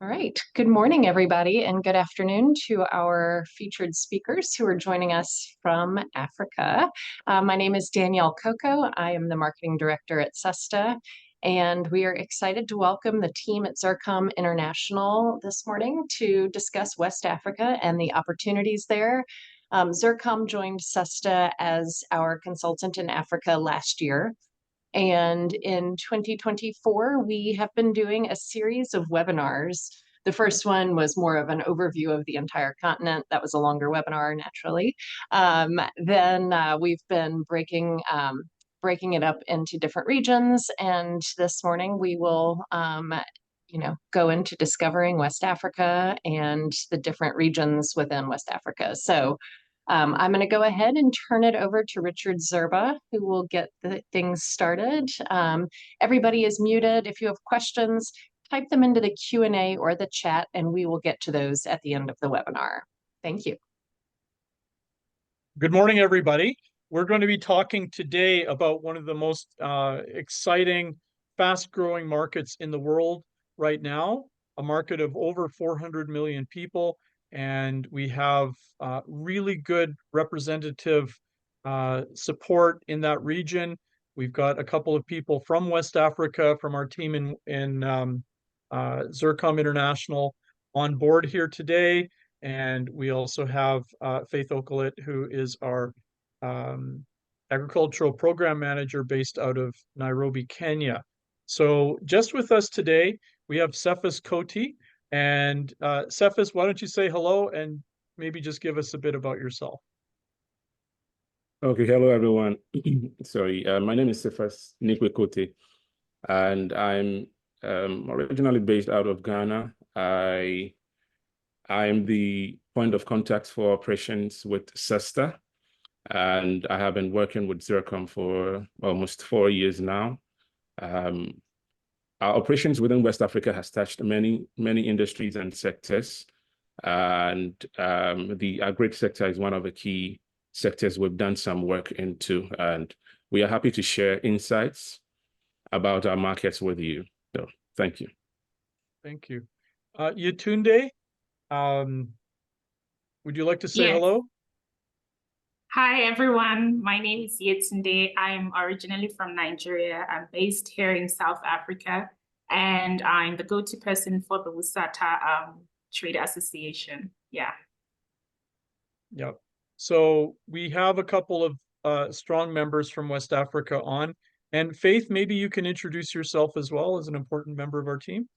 All right. Good morning, everybody, and good afternoon to our featured speakers who are joining us from Africa. My name is Danielle Coco. I am the marketing director at SESTA, and we are excited to welcome the team at Zircom International this morning to discuss West Africa and the opportunities there. Zircom joined SESTA as our consultant in Africa last year. And in 2024, we have been doing a series of webinars. The first one was more of an overview of the entire continent. That was a longer webinar, naturally. Then we've been breaking it up into different regions. And this morning we will go into discovering West Africa and the different regions within West Africa. So I'm going to go ahead and turn it over to Richard Zerba, who will get the things started. Everybody is muted. If you have questions, type them into the Q&A or the chat, and we will get to those at the end of the webinar. Thank you. Good morning, everybody. We're going to be talking today about one of the most exciting, fast-growing markets in the world right now, a market of over 400 million people. And we have really good representative support in that region. We've got a couple of people from West Africa, from our team in Zircom International on board here today. And we also have Faith Okolit, who is our agricultural program manager based out of Nairobi, Kenya. So just with us today, we have Cephas Koti. And Cephas, why don't you say hello and maybe just give us a bit about yourself? Okay, hello everyone. Sorry, my name is Cephas Koti, and I'm originally based out of Ghana. I am the point of contact for operations with SESTA, and I have been working with Zircom for almost 4 years now. Our operations within West Africa has touched many industries and sectors, and the agri sector is one of the key sectors we've done some work into, and we are happy to share insights about our markets with you. So, thank you. Thank you. Yetunde, would you like to say hello? Hi, everyone. My name is Yetunde. I'm originally from Nigeria. I'm based here in South Africa, and I'm the go-to person for the WUSATA Trade Association. Yep. So we have a couple of strong members from West Africa on. And Faith, maybe you can introduce yourself as well as an important member of our team.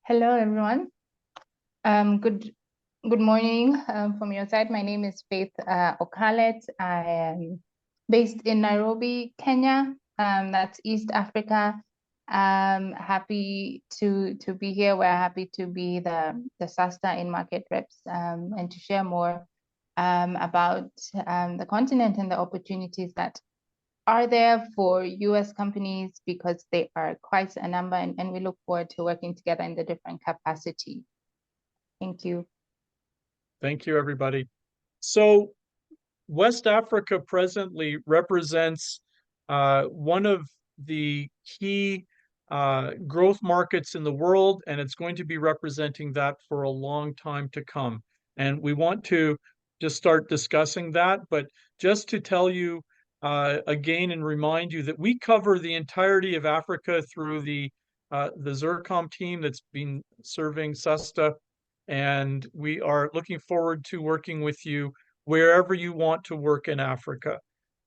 Hello, everyone. Good morning from your side. My name is Faith Okolit. I am based in Nairobi, Kenya. That's East Africa. Happy to be here. We're happy to be the SESTA in market reps and to share more about the continent and the opportunities that are there for US companies, because they are quite a number, and we look forward to working together in the different capacity. Thank you. Thank you, everybody. So West Africa presently represents one of the key growth markets in the world, and it's going to be representing that for a long time to come. And we want to just start discussing that, but just to tell you again and remind you that we cover the entirety of Africa through the Zircom team that's been serving SESTA, and we are looking forward to working with you wherever you want to work in Africa.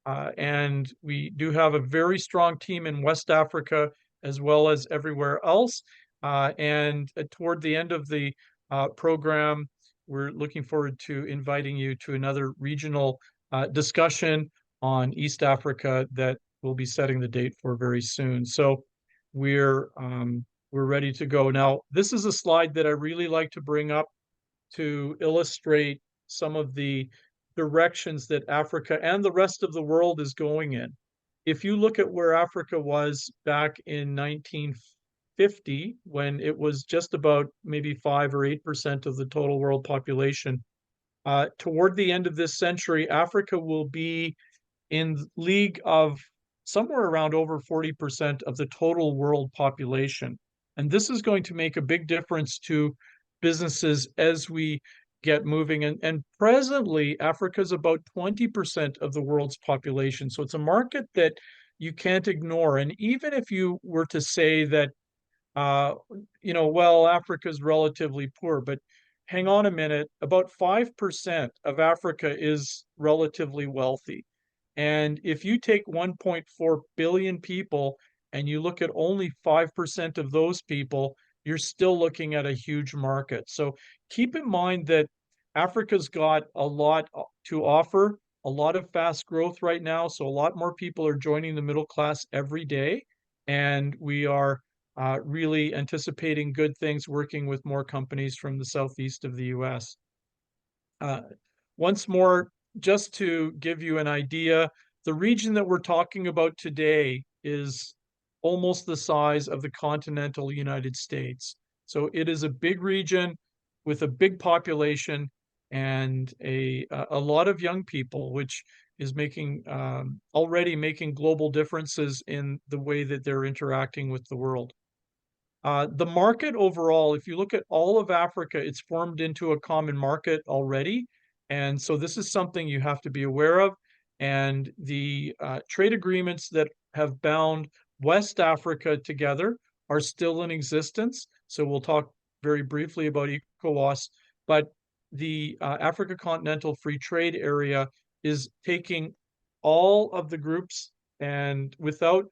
And we do have a very strong team in West Africa as well as everywhere else. And toward the end of the program, we're looking forward to inviting you to another regional discussion on East Africa that we'll be setting the date for very soon. So we're ready to go. Now, this is a slide that I really like to bring up to illustrate some of the directions that Africa and the rest of the world is going in. If you look at where Africa was back in 1950, when it was just about maybe 5 or 8% of the total world population, toward the end of this century, Africa will be in league of somewhere around over 40% of the total world population. And this is going to make a big difference to businesses as we get moving. And presently, Africa is about 20% of the world's population. So it's a market that you can't ignore. And even if you were to say that, well, Africa is relatively poor, but hang on a minute, about 5% of Africa is relatively wealthy. And if you take 1.4 billion people and you look at only 5% of those people, you're still looking at a huge market. So keep in mind that Africa's got a lot to offer, a lot of fast growth right now. So a lot more people are joining the middle class every day. And we are really anticipating good things working with more companies from the southeast of the US. Once more, just to give you an idea, the region that we're talking about today is almost the size of the continental United States. So it is a big region with a big population and a lot of young people, which is making already making global differences in the way that they're interacting with the world. The market overall, if you look at all of Africa, it's formed into a common market already. And so this is something you have to be aware of. And the trade agreements that have bound West Africa together are still in existence. So we'll talk very briefly about ECOWAS, but the Africa Continental Free Trade Area is taking all of the groups, and without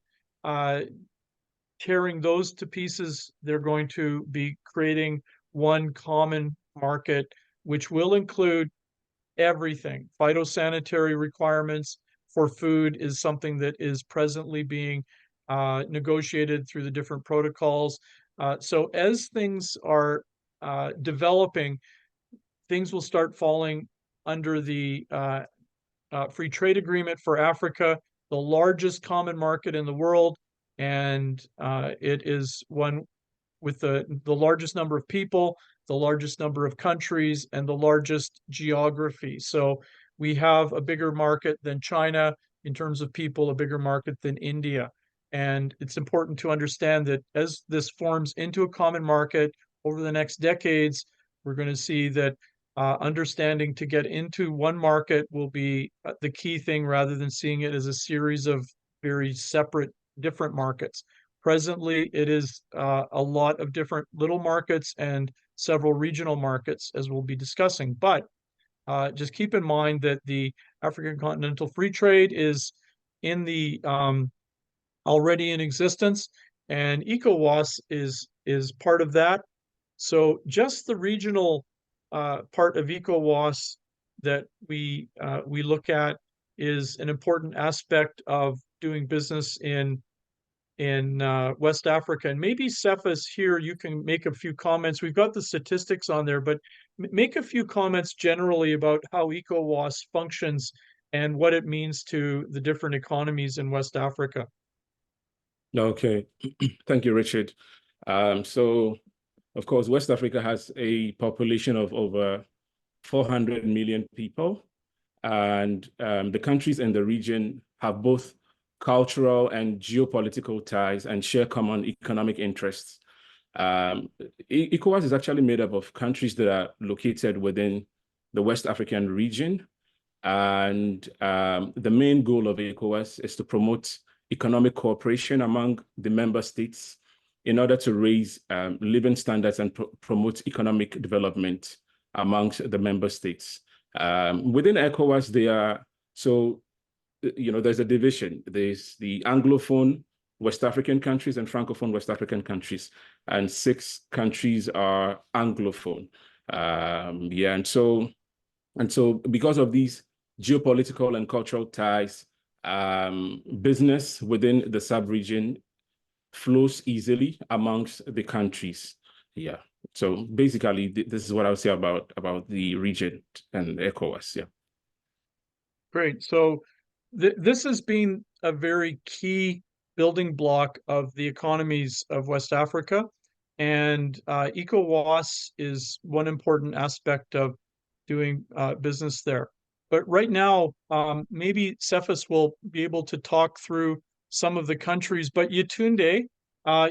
tearing those to pieces, they're going to be creating one common market, which will include everything. Phytosanitary requirements for food is something that is presently being negotiated through the different protocols. So as things are developing, things will start falling under the free trade agreement for Africa, the largest common market in the world. And it is one with the largest number of people, the largest number of countries, and the largest geography. So we have a bigger market than China in terms of people, a bigger market than India. And it's important to understand that as this forms into a common market over the next decades, we're going to see that understanding to get into one market will be the key thing rather than seeing it as a series of very separate, different markets. Presently, it is a lot of different little markets and several regional markets, as we'll be discussing. But just keep in mind that the African Continental Free Trade is in the already in existence, and ECOWAS is part of that. So just the regional part of ECOWAS that we look at is an important aspect of doing business in West Africa. And maybe Cephas here, you can make a few comments. We've got the statistics on there, but make a few comments generally about how ECOWAS functions and what it means to the different economies in West Africa. Okay, thank you, Richard. So, of course, West Africa has a population of over 400 million people, and the countries in the region have both cultural and geopolitical ties and share common economic interests. ECOWAS is actually made up of countries that are located within the West African region, and the main goal of ECOWAS is to promote economic cooperation among the member states in order to raise living standards and promote economic development amongst the member states. Within ECOWAS, there's a division. There's the Anglophone West African countries and Francophone West African countries, and 6 countries are Anglophone. And so because of these geopolitical and cultural ties, business within the sub-region flows easily amongst the countries. Yeah. So basically, this is what I would say about the region and ECOWAS. Yeah. Great. So this has been a very key building block of the economies of West Africa, and ECOWAS is one important aspect of doing business there. But right now, maybe Cephas will be able to talk through some of the countries. But Yetunde,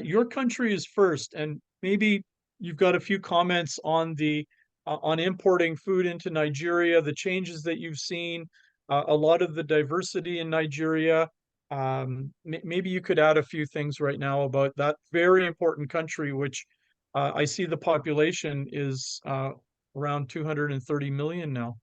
Your country is first, and maybe you've got a few comments on the on importing food into Nigeria, the changes that you've seen, a lot of the diversity in Nigeria. Maybe you could add a few things right now about that very important country, which I see the population is around 230 million now.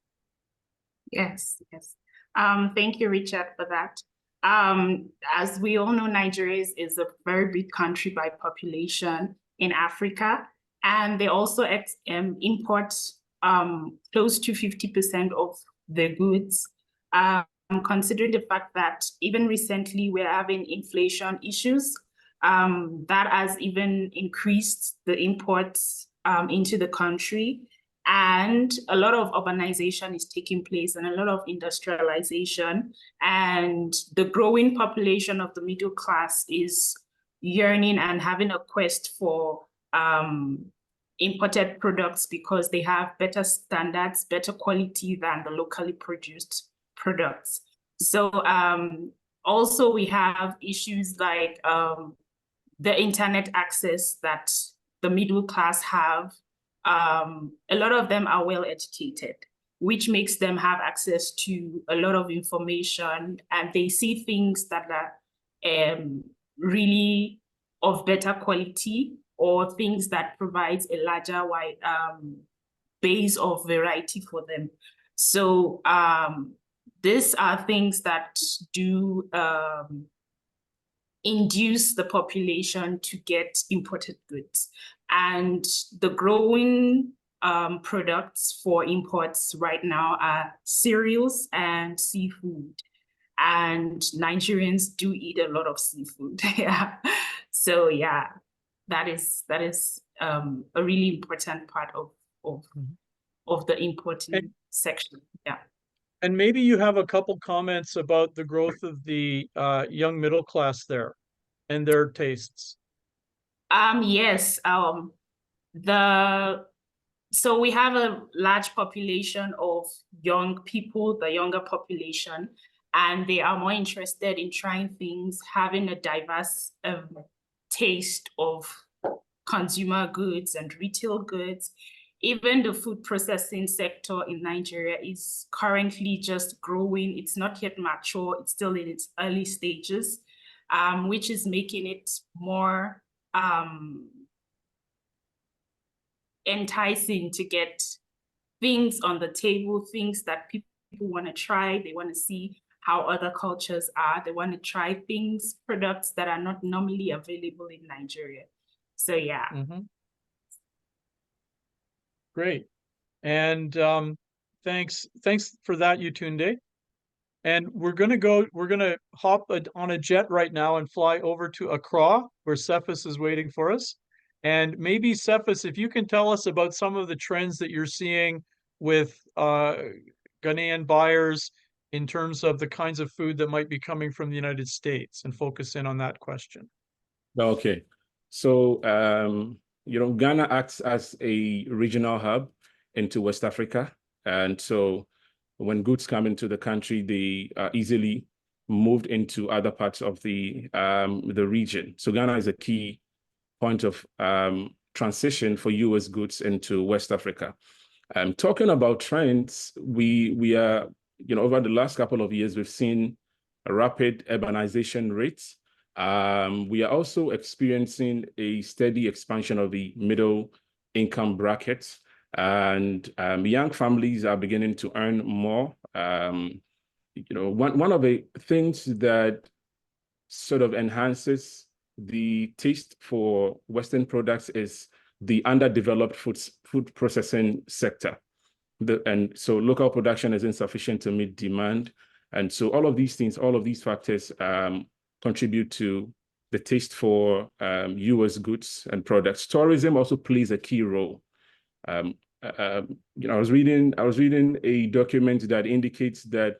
Yes, yes. Thank you, Richard, for that. As we all know, Nigeria is a very big country by population in Africa, and they also import close to 50% of their goods. Considering the fact that even recently we're having inflation issues, that has even increased the imports into the country. And a lot of urbanization is taking place and a lot of industrialization. And the growing population of the middle class is yearning and having a quest for imported products because they have better standards, better quality than the locally produced products. So also we have issues like the internet access that the middle class have. A lot of them are well educated, which makes them have access to a lot of information, and they see things that are really of better quality, or things that provides a larger wide base of variety for them. So these are things that do induce the population to get imported goods. And the growing products for imports right now are cereals and seafood. And Nigerians do eat a lot of seafood. Yeah. So yeah, that is a really important part of the importing section. Yeah. And maybe you have a couple comments about the growth of the young middle class there and their tastes. Yes. So we have a large population of young people, the younger population, and they are more interested in trying things, having a diverse taste of consumer goods and retail goods. Even the food processing sector in Nigeria is currently just growing. It's not yet mature. It's still in its early stages, which is making it more enticing to get things on the table, things that people want to try. They want to see how other cultures are. They want to try things, products that are not normally available in Nigeria. So yeah. Mm-hmm. Great. And thanks for that, Yetunde. And we're gonna hop on a jet right now and fly over to Accra, where Cephas is waiting for us. And maybe Cephas, if you can tell us about some of the trends that you're seeing with Ghanaian buyers in terms of the kinds of food that might be coming from the United States, and focus in on that question. Okay. So, Ghana acts as a regional hub into West Africa. And so when goods come into the country, they are easily moved into other parts of the region. So Ghana is a key point of transition for US goods into West Africa. Talking about trends, we are, over the last couple of years, we've seen a rapid urbanization rates. We are also experiencing a steady expansion of the middle income brackets, and young families are beginning to earn more. One of the things that sort of enhances the taste for Western products is the underdeveloped food processing sector. And so local production is insufficient to meet demand. And so all of these things, all of these factors contribute to the taste for US goods and products. Tourism also plays a key role. I was reading a document that indicates that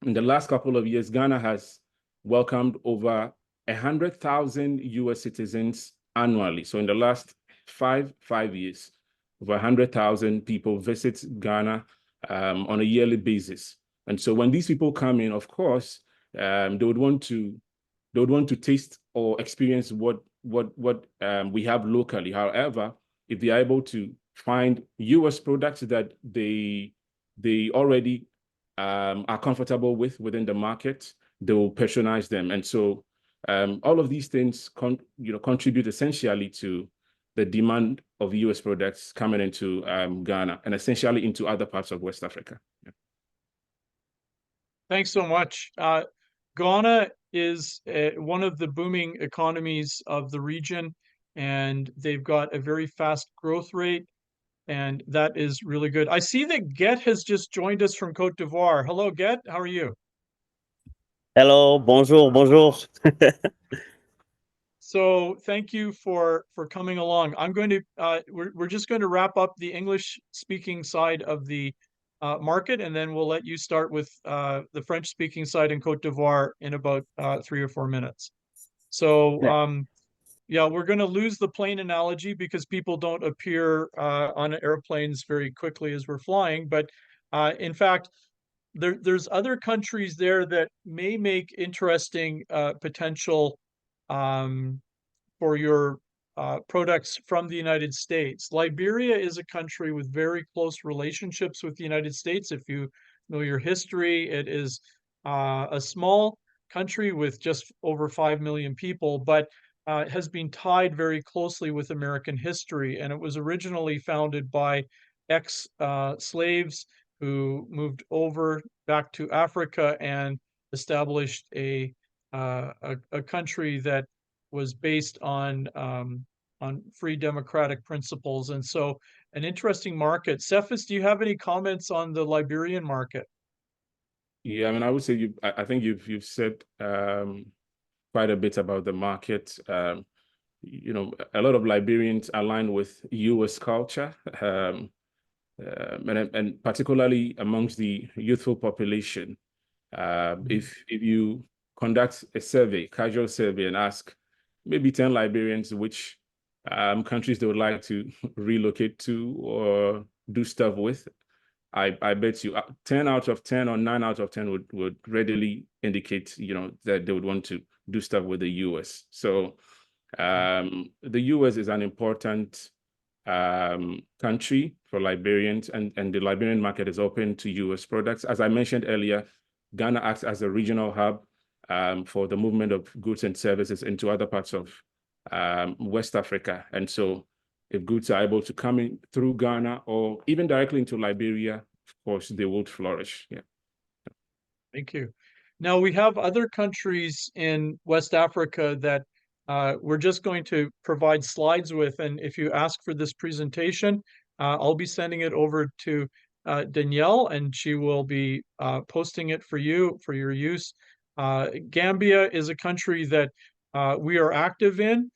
in the last couple of years, Ghana has welcomed over 100,000 US citizens annually. So in the last five years, over 100,000 people visit Ghana on a yearly basis. And so when these people come in, of course, they would want to taste or experience what we have locally. However, if they are able to find US products that they already are comfortable with within the market, they will patronize them. And so all of these things contribute essentially to the demand of US products coming into Ghana and essentially into other parts of West Africa. Yeah. Thanks so much. Ghana is one of the booming economies of the region, and they've got a very fast growth rate, and that is really good. I see that Get has just joined us from Cote d'Ivoire. Hello, Get. How are you? Hello, bonjour, bonjour. So thank you for coming along. I'm going to we're just going to wrap up the English speaking side of the market, and then we'll let you start with the French speaking side in Cote d'Ivoire in about 3 or 4 minutes. So yeah, we're going to lose the plane analogy because people don't appear on airplanes very quickly as we're flying. But in fact, there's other countries there that may make interesting potential for your products from the United States. Liberia is a country with very close relationships with the United States. If you know your history, it is a small country with just over 5 million people, but has been tied very closely with American history. And it was originally founded by ex-slaves who moved over back to Africa and established a country that was based on free democratic principles. And so an interesting market. Cephas, do you have any comments on the Liberian market? Yeah, I mean, I would say I think you've said quite a bit about the market. You know, a lot of Liberians align with US culture, and particularly amongst the youthful population. If you conduct a survey, casual survey, and ask maybe 10 Liberians which countries they would like to relocate to or do stuff with, I bet you 10 out of 10 or 9 out of 10 would readily indicate, that they would want to do stuff with the US. So the US is an important country for Liberians, and the Liberian market is open to US products. As I mentioned earlier, Ghana acts as a regional hub for the movement of goods and services into other parts of West Africa. And so if goods are able to come in through Ghana or even directly into Liberia, of course, they will flourish. Yeah. Thank you. Now we have other countries in West Africa that we're just going to provide slides with. And if you ask for this presentation, I'll be sending it over to Danielle, and she will be posting it for you for your use. Gambia is a country that we are active in.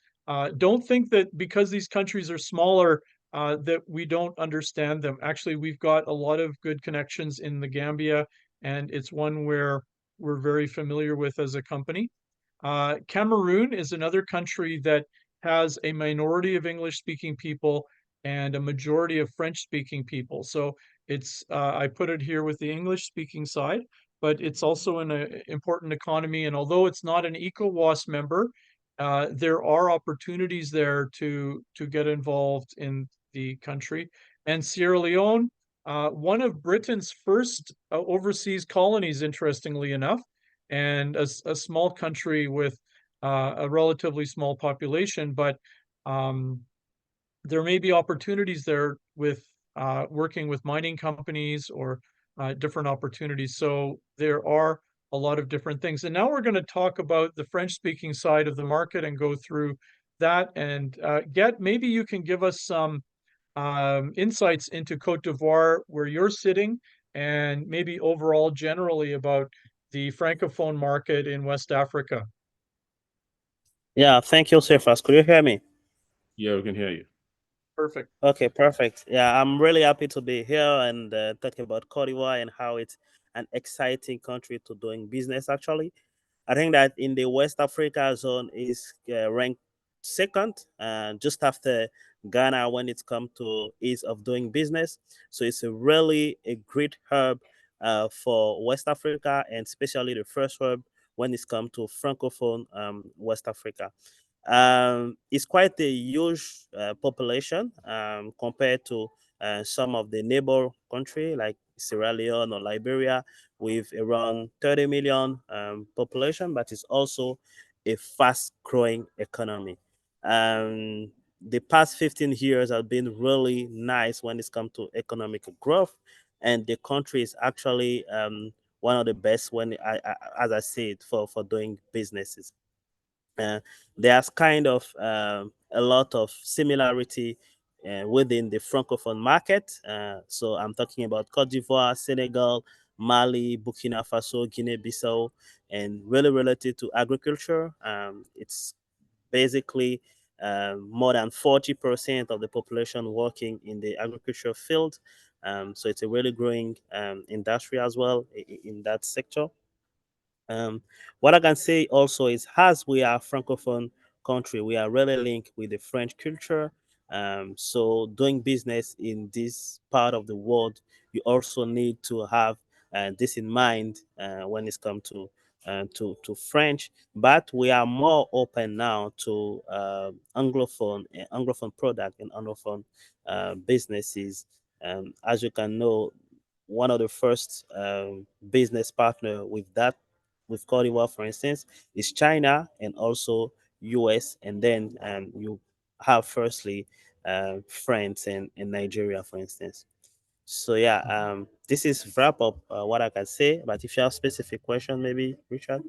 Don't think that because these countries are smaller that we don't understand them. Actually, we've got a lot of good connections in the Gambia, and it's one where we're very familiar with as a company. Cameroon is another country that has a minority of English-speaking people and a majority of French-speaking people. So it's I put it here with the English-speaking side, but it's also an important economy. And although it's not an ECOWAS member, there are opportunities there to get involved in the country. And Sierra Leone, one of Britain's first overseas colonies, interestingly enough, and a small country with a relatively small population, but there may be opportunities there with working with mining companies or different opportunities. So there are a lot of different things. And now we're going to talk about the French-speaking side of the market and go through that. And maybe you can give us some insights into Cote d'Ivoire, where you're sitting, and maybe overall generally about the Francophone market in West Africa. Yeah, thank you, Cephas. Could you hear me? Yeah, we can hear you. Perfect. Okay, perfect. Yeah, I'm really happy to be here and talking about Cote d'Ivoire and how it's an exciting country to doing business. Actually, I think that in the West Africa zone is ranked second, just after Ghana when it comes to ease of doing business. So it's really a great hub for West Africa, and especially the first hub when it comes to Francophone West Africa. It's quite a huge population compared to some of the neighbor country like Sierra Leone or Liberia, with around 30 million population, but it's also a fast-growing economy. The past 15 years have been really nice when it's come to economic growth, and the country is actually one of the best when as I said, for doing businesses. There's kind of a lot of similarity within the francophone market. So I'm talking about Cote d'Ivoire, Senegal, Mali, Burkina Faso, Guinea-Bissau, and really related to agriculture. It's basically more than 40% of the population working in the agriculture field. So it's a really growing industry as well in that sector. What I can say also is, as we are a francophone country, we are really linked with the French culture. So doing business in this part of the world, you also need to have this in mind when it's come to French. But we are more open now to Anglophone product and Anglophone businesses. As you can know, one of the first business partner with Cote d'Ivoire, for instance, is China and also US, and then you have firstly France and Nigeria, for instance. So yeah, this is wrap up what I can say. But if you have specific question, maybe Richard.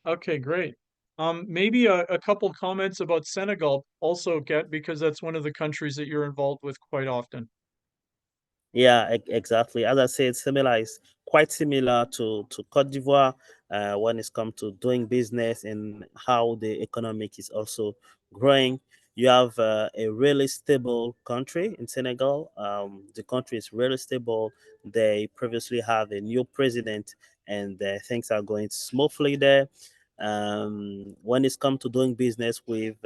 Okay, great. Maybe a couple comments about Senegal also, Get, because that's one of the countries that you're involved with quite often. Yeah, exactly. As I said, similar is quite similar to Cote d'Ivoire when it's come to doing business and how the economic is also growing. You have a really stable country in Senegal. The country is really stable. They previously have a new president, and things are going smoothly there. When it's come to doing business with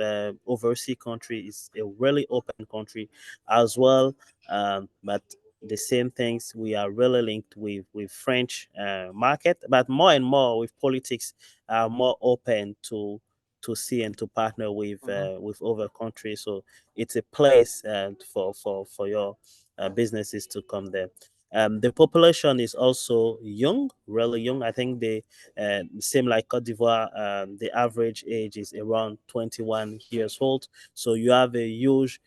overseas country, it's a really open country as well. But the same things, we are really linked with French market, but more and more with politics are more open to see and to partner with other countries. So it's a place for your businesses to come there. The population is also young, really young. I think the same like Cote d'Ivoire, the average age is around 21 years old. So you have a huge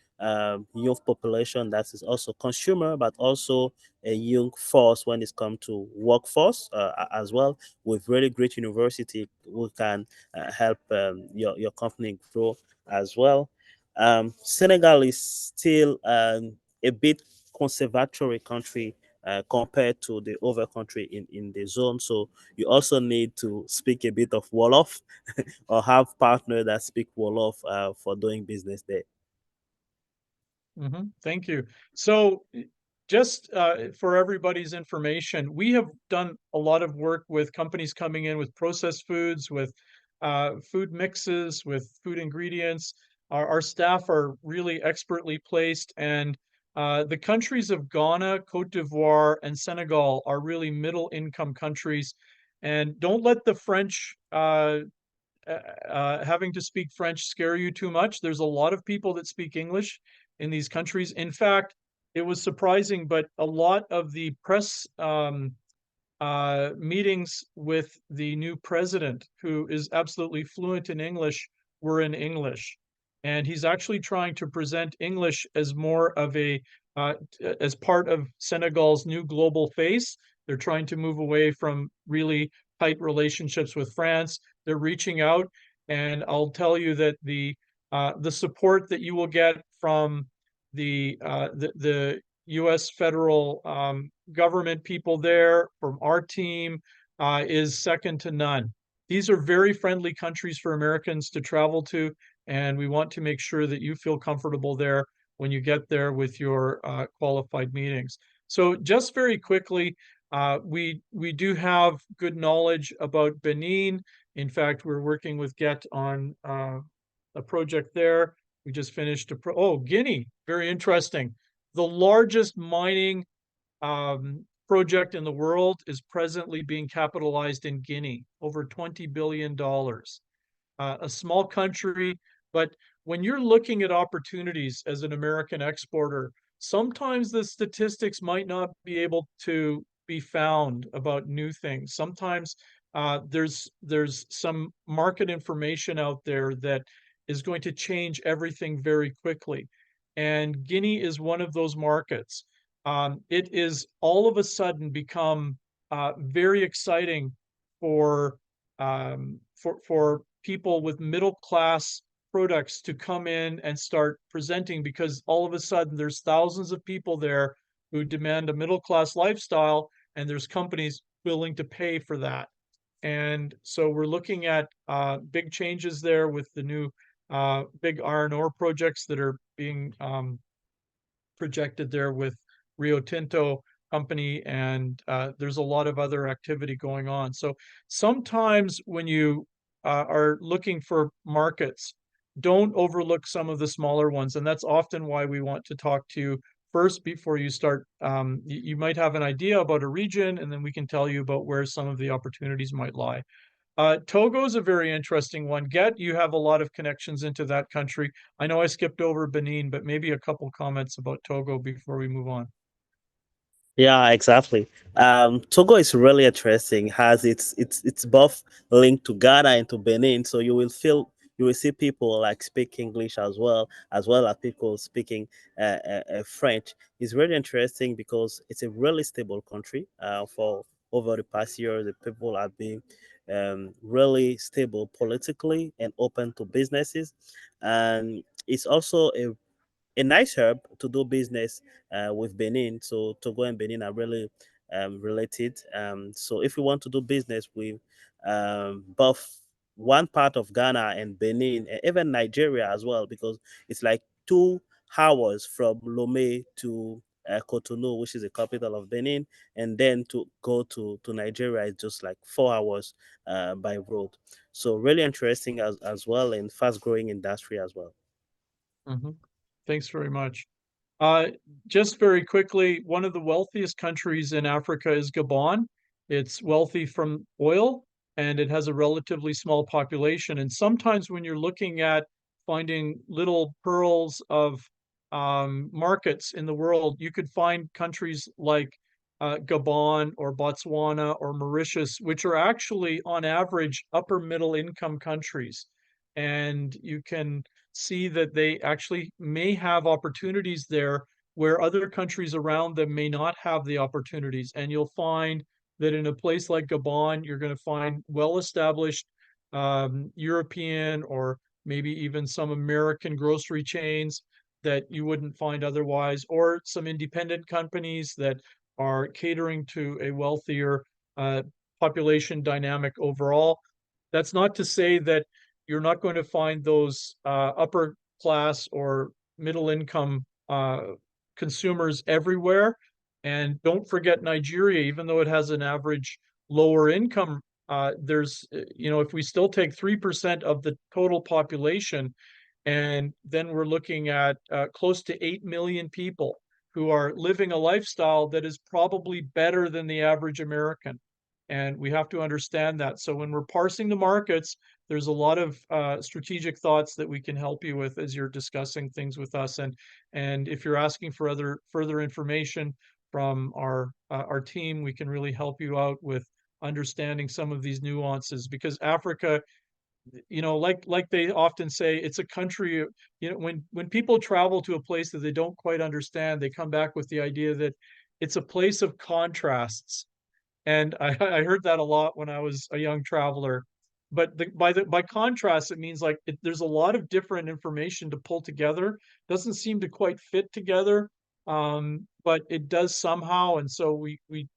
youth population that is also consumer, but also a young force when it's come to workforce as well. With really great university, who can help your company grow as well. Senegal is still a bit conservatory country compared to the other country in the zone. So you also need to speak a bit of Wolof or have partner that speak Wolof for doing business there. Thank you. So just for everybody's information, we have done a lot of work with companies coming in with processed foods, with food mixes, with food ingredients. Our staff are really expertly placed, and the countries of Ghana, Cote d'Ivoire, and Senegal are really middle income countries. And don't let the French having to speak French scare you too much. There's a lot of people that speak English in these countries. In fact, it was surprising, but a lot of the press meetings with the new president, who is absolutely fluent in English, were in English. And he's actually trying to present English as more of as part of Senegal's new global face. They're trying to move away from really tight relationships with France. They're reaching out, and I'll tell you that the support that you will get from the U.S. federal government people there, from our team, is second to none. These are very friendly countries for Americans to travel to, and we want to make sure that you feel comfortable there when you get there with your qualified meetings. So just very quickly, we do have good knowledge about Benin. In fact, we're working with Get on a project there. We just finished Guinea, very interesting. The largest mining project in the world is presently being capitalized in Guinea, over $20 billion. a small country, but when you're looking at opportunities as an American exporter, sometimes the statistics might not be able to be found about new things. Sometimes there's some market information out there that is going to change everything very quickly. And Guinea is one of those markets. It is all of a sudden become very exciting for for people with middle class products to come in and start presenting, because all of a sudden there's thousands of people there who demand a middle class lifestyle, and there's companies willing to pay for that. And so we're looking at big changes there with the new big iron ore projects that are being projected there with Rio Tinto company, and there's a lot of other activity going on. So sometimes when you are looking for markets, don't overlook some of the smaller ones, and that's often why we want to talk to you first before you start. You might have an idea about a region, and then we can tell you about where some of the opportunities might lie. Togo is a very interesting one. Get, you have a lot of connections into that country. I know I skipped over Benin, but maybe a couple comments about Togo before we move on. Yeah, exactly. Togo is really interesting. Has it's both linked to Ghana and to Benin, so you will see people like speak English as well as people speaking French. It's really interesting because it's a really stable country. For over the past years, the people have been really stable politically and open to businesses, and it's also a nice hub to do business with Benin. So Togo and Benin are really related. So if you want to do business with both one part of Ghana and Benin, and even Nigeria as well, because it's like 2 hours from Lomé to Cotonou, which is the capital of Benin, and then to go to Nigeria is just like 4 hours by road. So really interesting as well, and fast growing industry as well. Mhm. Thanks very much. Uh, just very quickly, one of the wealthiest countries in Africa is Gabon. It's wealthy from oil, and it has a relatively small population. And sometimes when you're looking at finding little pearls of markets in the world, you could find countries like Gabon or Botswana or Mauritius, which are actually on average upper middle income countries. And you can see that they actually may have opportunities there where other countries around them may not have the opportunities. And you'll find that in a place like Gabon, you're going to find well-established European or maybe even some American grocery chains that you wouldn't find otherwise, or some independent companies that are catering to a wealthier population dynamic overall. That's not to say that you're not going to find those upper class or middle income consumers everywhere. And don't forget Nigeria, even though it has an average lower income, there's, if we still take 3% of the total population, and then we're looking at close to 8 million people who are living a lifestyle that is probably better than the average American. And we have to understand that. So when we're parsing the markets, there's a lot of strategic thoughts that we can help you with as you're discussing things with us. And if you're asking for further information from our team, we can really help you out with understanding some of these nuances, because Africa, like they often say, it's a country. When people travel to a place that they don't quite understand, they come back with the idea that it's a place of contrasts. And I heard that a lot when I was a young traveler. But by contrast, it means like there's a lot of different information to pull together. Doesn't seem to quite fit together, but it does somehow. And so we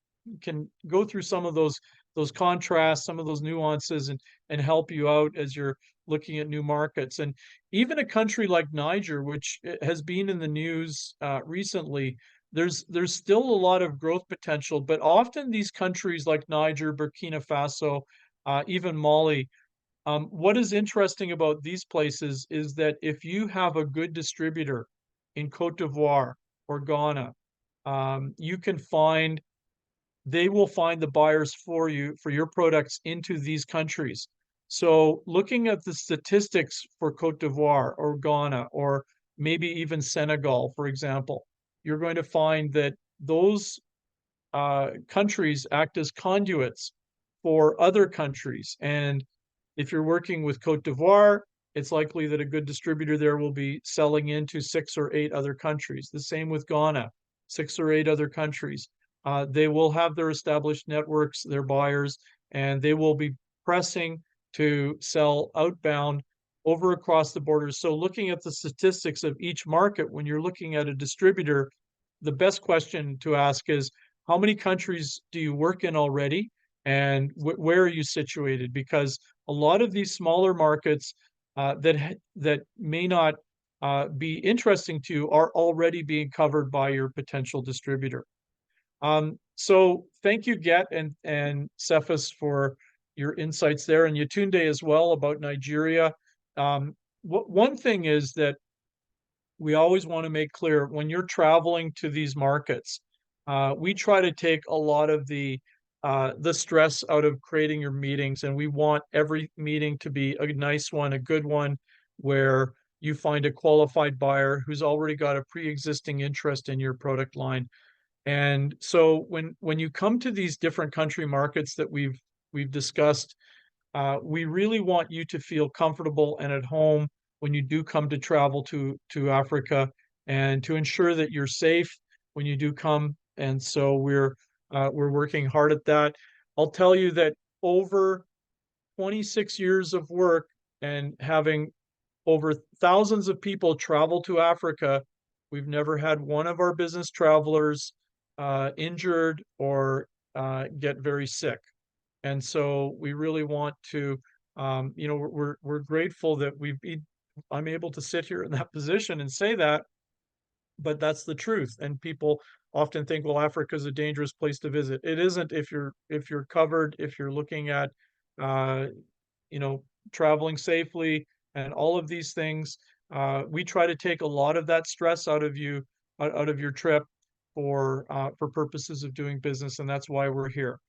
can go through some of those contrasts, some of those nuances, and help you out as you're looking at new markets. And even a country like Niger, which has been in the news recently, there's still a lot of growth potential, but often these countries like Niger, Burkina Faso, even Mali, what is interesting about these places is that if you have a good distributor in Cote d'Ivoire or Ghana, you can find they will find the buyers for you for your products into these countries. So looking at the statistics for Cote d'Ivoire or Ghana or maybe even Senegal, for example, you're going to find that those countries act as conduits for other countries. And if you're working with Cote d'Ivoire, it's likely that a good distributor there will be selling into 6 or 8 other countries. The same with Ghana, 6 or 8 other countries. They will have their established networks, their buyers, and they will be pressing to sell outbound over across the borders. So looking at the statistics of each market, when you're looking at a distributor, the best question to ask is, how many countries do you work in already? And where are you situated? Because a lot of these smaller markets that may not be interesting to you are already being covered by your potential distributor. So thank you, Get and Cephas, for your insights there, and Yetunde as well about Nigeria. One thing is that we always want to make clear when you're traveling to these markets, we try to take a lot of the stress out of creating your meetings, and we want every meeting to be a nice one, a good one, where you find a qualified buyer who's already got a pre-existing interest in your product line. And so when you come to these different country markets that we've discussed, we really want you to feel comfortable and at home when you do come to travel to Africa, and to ensure that you're safe when you do come. And so we're working hard at that. I'll tell you that over 26 years of work and having over thousands of people travel to Africa, we've never had one of our business travelers injured or get very sick. And so we really want to, we're grateful that I'm able to sit here in that position and say that, but that's the truth. And people often think, well, Africa is a dangerous place to visit. It isn't if you're covered, if you're looking at, uh, traveling safely and all of these things. We try to take a lot of that stress out of you, out of your trip for purposes of doing business, and that's why we're here.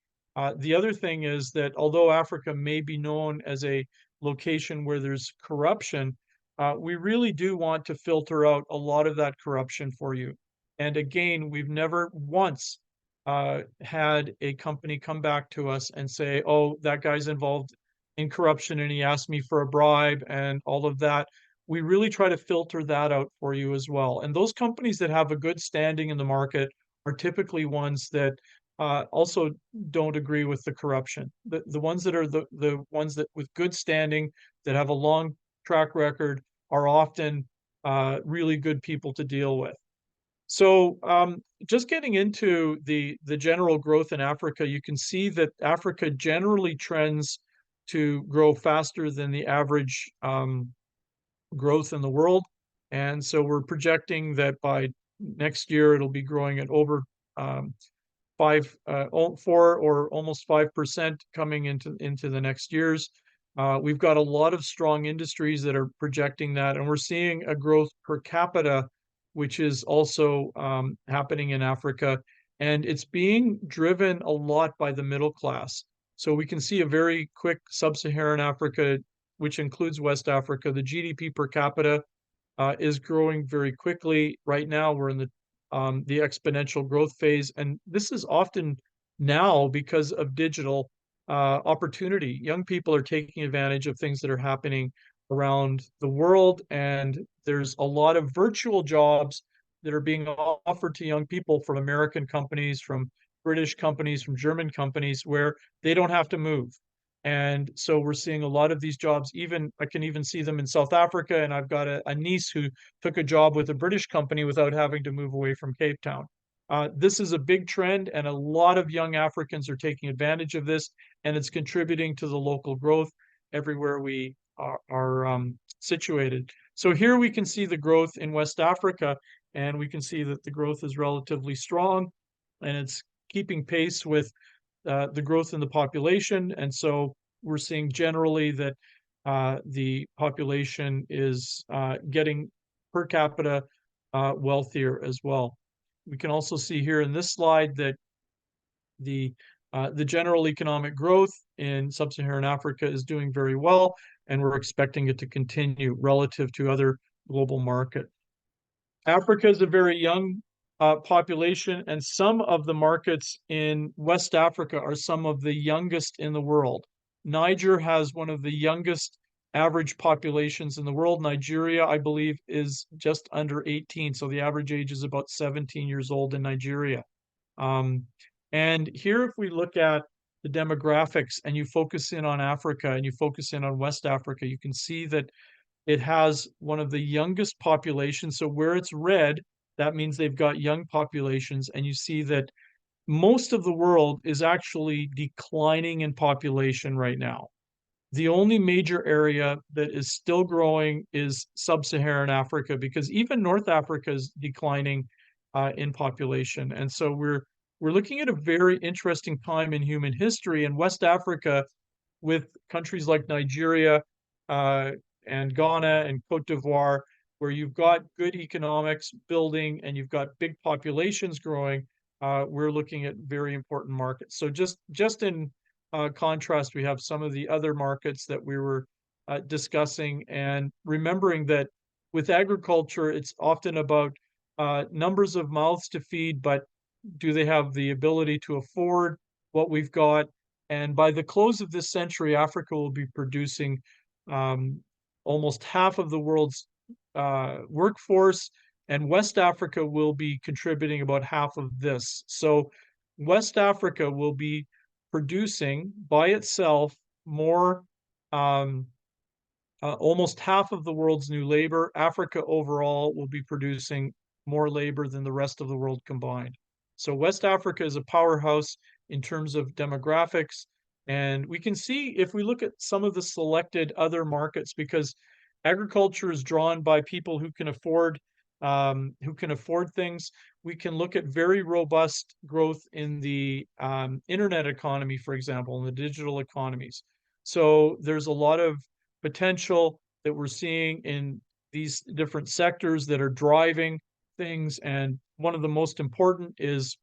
The other thing is that although Africa may be known as a location where there's corruption, we really do want to filter out a lot of that corruption for you. And again, we've never once had a company come back to us and say, oh, that guy's involved in corruption and he asked me for a bribe and all of that. We really try to filter that out for you as well. And those companies that have a good standing in the market are typically ones that also don't agree with the corruption. The ones that are the ones that with good standing, that have a long track record, are often really good people to deal with. So just getting into the general growth in Africa, you can see that Africa generally trends to grow faster than the average growth in the world. And so we're projecting that by next year, it'll be growing at over 4 or almost 5% coming into the next years. We've got a lot of strong industries that are projecting that, and we're seeing a growth per capita, which is also happening in Africa, and it's being driven a lot by the middle class. So we can see a very quick sub-Saharan Africa, which includes West Africa. The GDP per capita is growing very quickly. Right now, we're in the exponential growth phase, and this is often now because of digital opportunity. Young people are taking advantage of things that are happening around the world, and there's a lot of virtual jobs that are being offered to young people from American companies, from British companies, from German companies, where they don't have to move. And so we're seeing a lot of these jobs. Even I can even see them in South Africa, and I've got a niece who took a job with a British company without having to move away from Cape Town. This is a big trend, and a lot of young Africans are taking advantage of this, and it's contributing to the local growth everywhere we are situated. So here we can see the growth in West Africa, and we can see that the growth is relatively strong, and it's keeping pace with the growth in the population. And so we're seeing generally that the population is getting per capita wealthier as well. We can also see here in this slide that the general economic growth in sub-Saharan Africa is doing very well, and we're expecting it to continue relative to other global markets. Africa is a very young population, and some of the markets in West Africa are some of the youngest in the world. Niger has one of the youngest average populations in the world. Nigeria, I believe, is just under 18, so the average age is about 17 years old in Nigeria. And here, if we look at the demographics and you focus in on Africa and you focus in on West Africa, you can see that it has one of the youngest populations. So where it's red, that means they've got young populations. And you see that most of the world is actually declining in population right now. The only major area that is still growing is sub-Saharan Africa, because even North Africa is declining in population. And so we're looking at a very interesting time in human history. And West Africa, with countries like Nigeria and Ghana and Cote d'Ivoire, where you've got good economics building and you've got big populations growing, we're looking at very important markets. So just in contrast, we have some of the other markets that we were discussing, and remembering that with agriculture, it's often about numbers of mouths to feed, but do they have the ability to afford what we've got? And by the close of this century, Africa will be producing almost half of the world's workforce, and West Africa will be contributing about half of this. So West Africa will be producing by itself more, almost half of the world's new labor. Africa overall will be producing more labor than the rest of the world combined. So West Africa is a powerhouse in terms of demographics. And we can see if we look at some of the selected other markets, because agriculture is drawn by people who can afford things. We can look at very robust growth in the internet economy, for example, in the digital economies. So there's a lot of potential that we're seeing in these different sectors that are driving things. And one of the most important is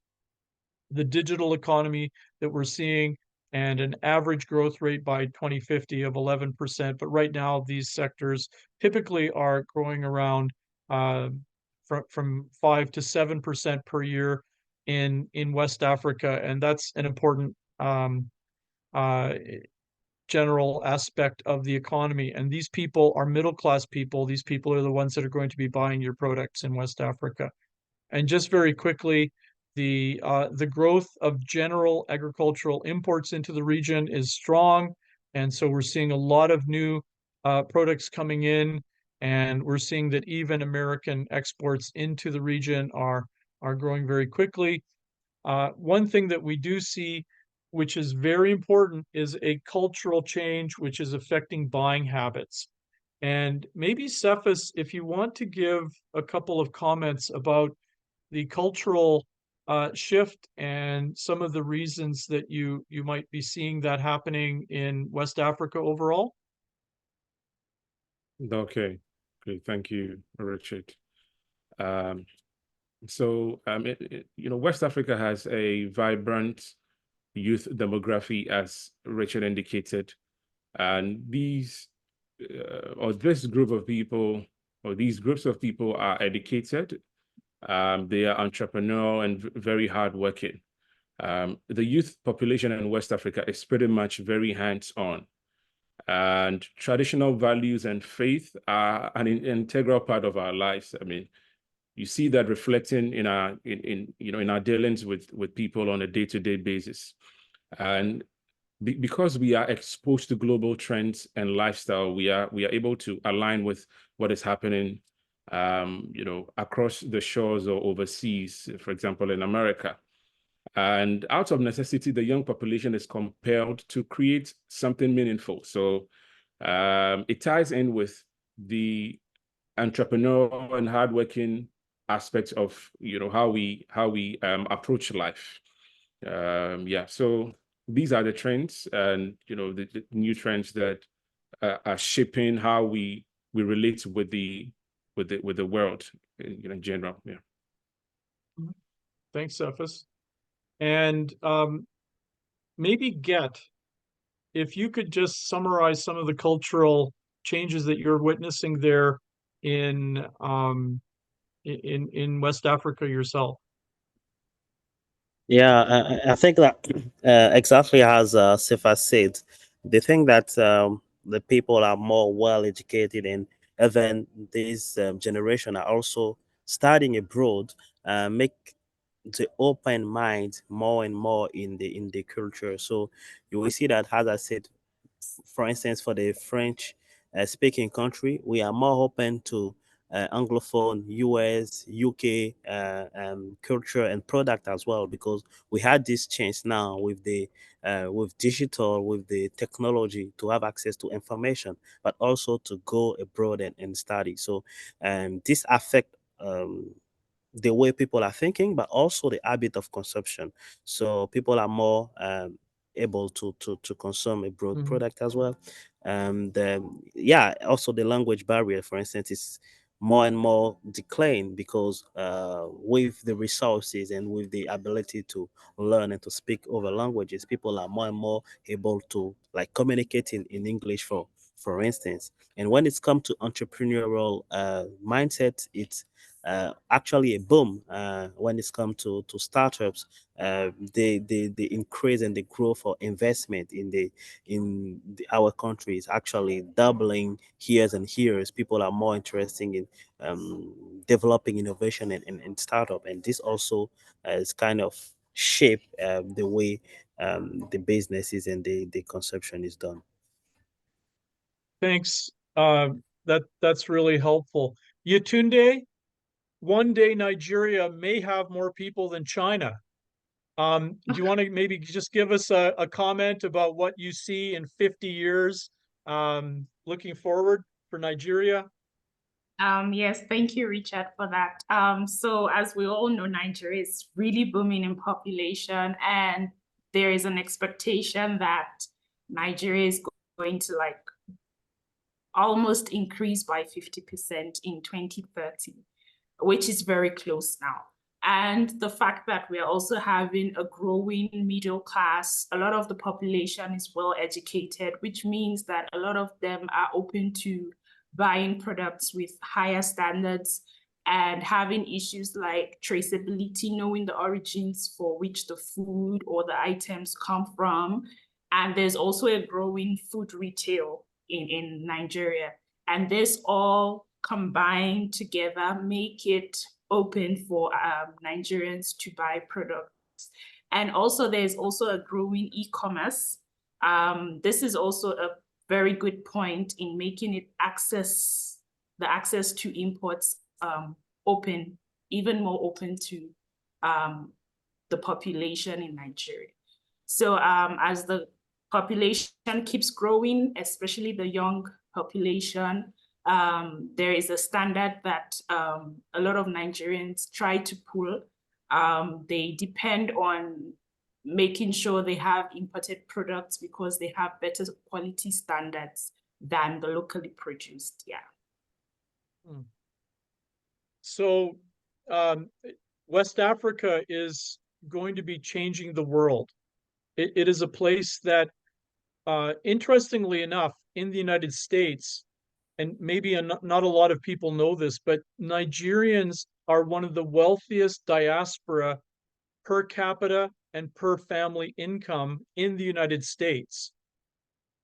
the digital economy that we're seeing, and an average growth rate by 2050 of 11%. But right now, these sectors typically are growing around from 5 to 7% per year in West Africa, and that's an important general aspect of the economy. And these people are middle-class people. These people are the ones that are going to be buying your products in West Africa. And just very quickly, the growth of general agricultural imports into the region is strong, and so we're seeing a lot of new products coming in, and we're seeing that even American exports into the region are growing very quickly. One thing that we do see, which is very important, is a cultural change which is affecting buying habits. And maybe Cephas, if you want to give a couple of comments about the cultural shift and some of the reasons that you might be seeing that happening in West Africa overall. Okay, thank you, Richard. West Africa has a vibrant youth demography, as Richard indicated, and this group of people, or these groups of people, are educated. They are entrepreneurial and very hardworking. The youth population in West Africa is pretty much very hands-on, and traditional values and faith are an integral part of our lives. I mean, you see that reflecting in our dealings with people on a day-to-day basis. And because we are exposed to global trends and lifestyle, we are able to align with what is happening across the shores or overseas, for example, in America. And out of necessity, the young population is compelled to create something meaningful. So it ties in with the entrepreneurial and hardworking aspects of how we approach life. So these are the trends, and the new trends that are shaping how we relate with the world in general. Yeah. Thanks, Cephas. And maybe if you could just summarize some of the cultural changes that you're witnessing there in in West Africa yourself. Yeah, I think that exactly as Sifa said, they think that the people are more well educated, and even this generation are also studying abroad, make the open mind more and more in the culture. So you will see that, as I said, for instance, for the French speaking country, we are more open to Anglophone, US, UK culture and product as well, because we had this chance now with digital, with the technology to have access to information, but also to go abroad and study. So this affect the way people are thinking, but also the habit of consumption. So people are more able to consume a broad product as well. And yeah, also the language barrier, for instance, is more and more decline, because with the resources and with the ability to learn and to speak over languages, people are more and more able to like communicate in English, for instance. And when it's come to entrepreneurial mindset, it's actually a boom when it's come to startups. The increase and the growth for investment our country is actually doubling years and years. People are more interested in developing innovation and startup, and this also is kind of shape the way the businesses and the consumption is done. Thanks. That's really helpful. Yetunde, one day Nigeria may have more people than China. Do you want to maybe just give us a comment about what you see in 50 years looking forward for Nigeria? Yes, thank you, Richard, for that. So as we all know, Nigeria is really booming in population, and there is an expectation that Nigeria is going to like almost increase by 50% in 2030, which is very close now. And the fact that we are also having a growing middle class, a lot of the population is well educated, which means that a lot of them are open to buying products with higher standards and having issues like traceability, knowing the origins for which the food or the items come from. And there's also a growing food retail in Nigeria. And this all combined together make it open for Nigerians to buy products. And also there's also a growing e-commerce. This is also a very good point in making it the access to imports open, even more open to the population in Nigeria. So as the population keeps growing, especially the young population, there is a standard that a lot of Nigerians try to pull. They depend on making sure they have imported products because they have better quality standards than the locally produced. Yeah. So West Africa is going to be changing the world. It is a place that, interestingly enough, in the United States, and maybe not a lot of people know this, but Nigerians are one of the wealthiest diaspora per capita and per family income in the United States.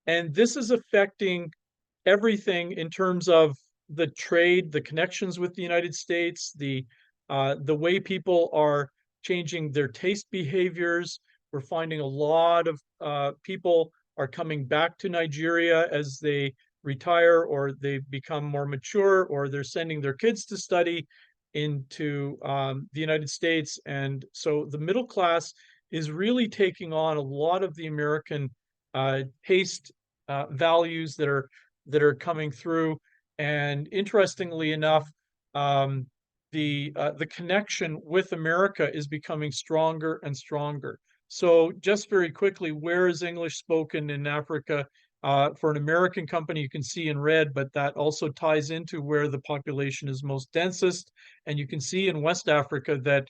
And this is affecting everything in terms of the trade, the connections with the United States, the way people are changing their taste behaviors. We're finding a lot of people are coming back to Nigeria as they retire or they become more mature, or they're sending their kids to study into the United States. And so the middle class is really taking on a lot of the American taste values that are coming through. And interestingly enough, the connection with America is becoming stronger and stronger. So just very quickly, where is English spoken in Africa? For an American company, you can see in red, but that also ties into where the population is most densest. And you can see in West Africa that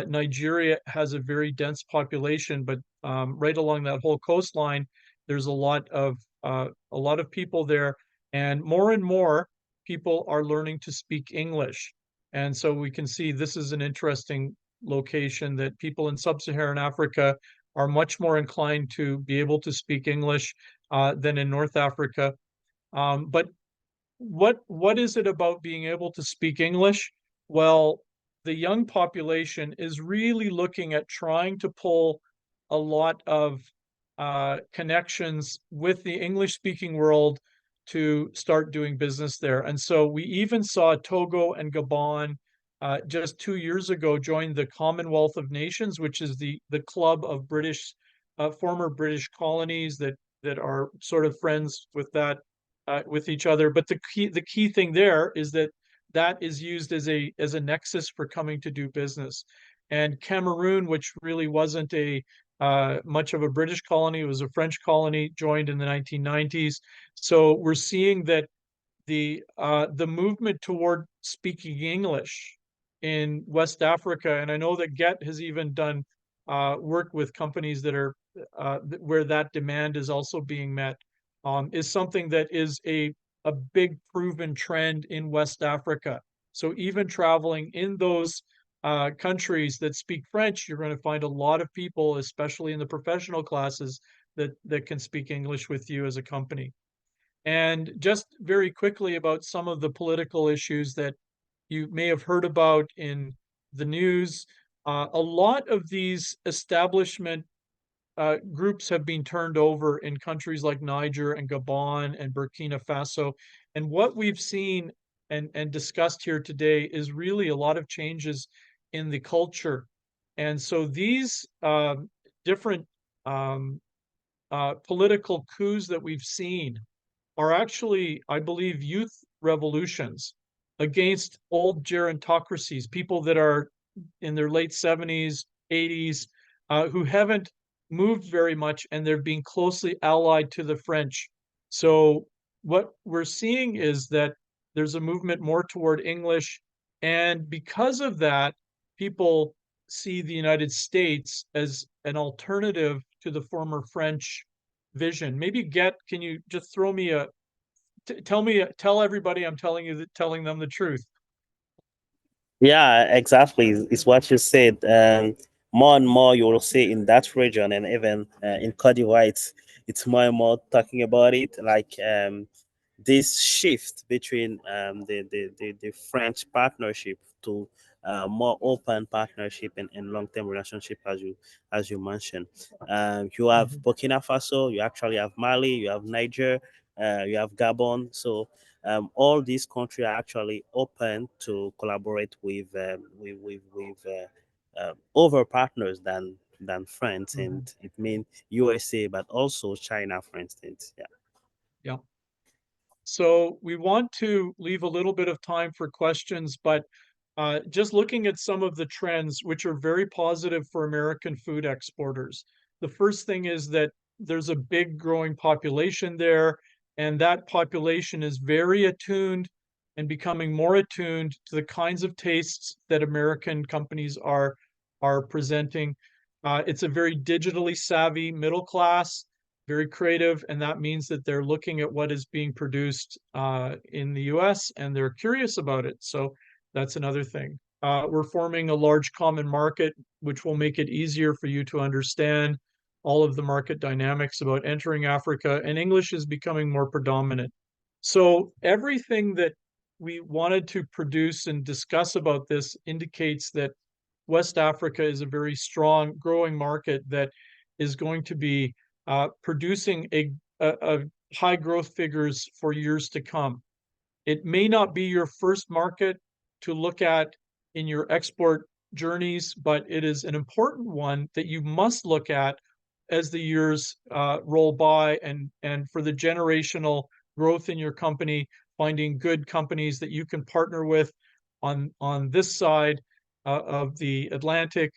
Nigeria has a very dense population, but right along that whole coastline, There's a lot of people there, and more people are learning to speak English. And so we can see this is an interesting location, that people in sub-Saharan Africa are much more inclined to be able to speak English than in North Africa. But what is it about being able to speak English? Well, the young population is really looking at trying to pull a lot of connections with the English-speaking world to start doing business there. And so we even saw Togo and Gabon just 2 years ago join the Commonwealth of Nations, which is the club of British former British colonies that are sort of friends with that with each other. But the key thing there is that is used as a nexus for coming to do business. And Cameroon, which really wasn't a much of a British colony, it was a French colony, joined in the 1990s. So we're seeing that the movement toward speaking English in West Africa, and I know that Get has even done work with companies that are where that demand is also being met, is something that is a big proven trend in West Africa. So even traveling in those countries that speak French, you're going to find a lot of people, especially in the professional classes, that can speak English with you as a company. And just very quickly about some of the political issues that you may have heard about in the news. A lot of these establishment groups have been turned over in countries like Niger and Gabon and Burkina Faso. And what we've seen and discussed here today is really a lot of changes in the culture. And so these different political coups that we've seen are actually, I believe, youth revolutions against old gerontocracies, people that are in their late 70s, 80s, who haven't moved very much, and they're being closely allied to the French. So what we're seeing is that there's a movement more toward English, and because of that, people see the United States as an alternative to the former French vision. Maybe can you just throw me tell everybody I'm telling them the truth. Yeah, exactly. It's what you said. More and more you will see in that region, and even in Cote d'Ivoire, it's more and more talking about it. Like this shift between the French partnership to more open partnership and long-term relationship, as you mentioned. You have Burkina Faso, you actually have Mali, you have Niger, you have Gabon. So all these countries are actually open to collaborate with other partners than France, and it means USA, but also China, for instance. Yeah. Yeah. So we want to leave a little bit of time for questions, but just looking at some of the trends, which are very positive for American food exporters. The first thing is that there's a big growing population there, and that population is very attuned and becoming more attuned to the kinds of tastes that American companies are presenting. It's a very digitally savvy middle class, very creative, and that means that they're looking at what is being produced in the US, and they're curious about it. So that's another thing. We're forming a large common market, which will make it easier for you to understand all of the market dynamics about entering Africa, and English is becoming more predominant. So everything that we wanted to produce and discuss about this indicates that West Africa is a very strong, growing market that is going to be producing a high growth figures for years to come. It may not be your first market to look at in your export journeys, but it is an important one that you must look at as the years roll by, and for the generational growth in your company, finding good companies that you can partner with on this side of the Atlantic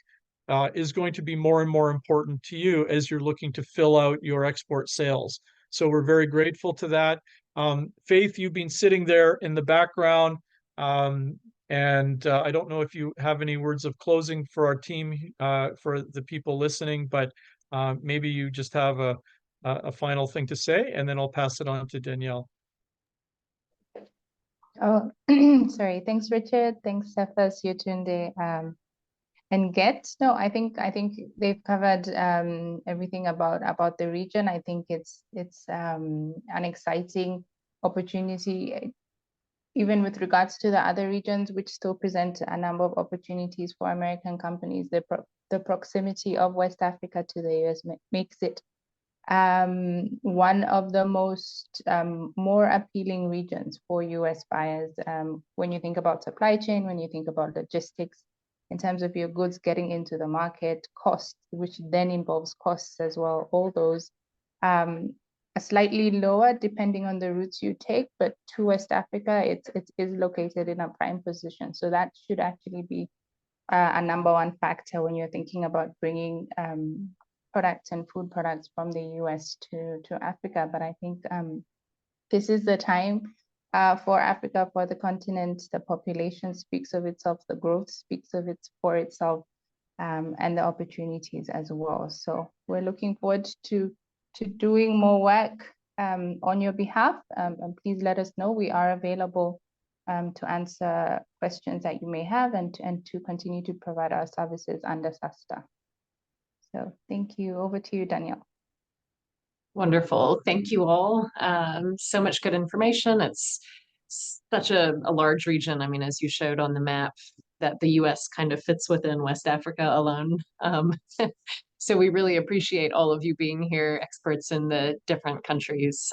is going to be more and more important to you as you're looking to fill out your export sales. So we're very grateful to that. Faith, you've been sitting there in the background, and I don't know if you have any words of closing for our team, for the people listening, but maybe you just have a final thing to say, and then I'll pass it on to Danielle. Oh, sorry. Thanks, Richard. Thanks, Cephas, Yetunde, and Get. No, I think they've covered everything about the region. I think it's an exciting opportunity, even with regards to the other regions, which still present a number of opportunities for American companies. The proximity of West Africa to the US makes it one of the most more appealing regions for US buyers when you think about supply chain, when you think about logistics, in terms of your goods getting into the market, costs, which then involves costs as well, all those are slightly lower depending on the routes you take, but to West Africa, it is located in a prime position. So that should actually be a number one factor when you're thinking about bringing products and food products from the US to Africa. But I think this is the time for Africa, for the continent. The population speaks of itself, the growth speaks of it for itself, and the opportunities as well. So we're looking forward to doing more work on your behalf, and please let us know. We are available to answer questions that you may have and to continue to provide our services under SASTA. So thank you. Over to you, Danielle. Wonderful. Thank you all. So much good information. It's such a large region. I mean, as you showed on the map, that the US kind of fits within West Africa alone. So we really appreciate all of you being here, experts in the different countries.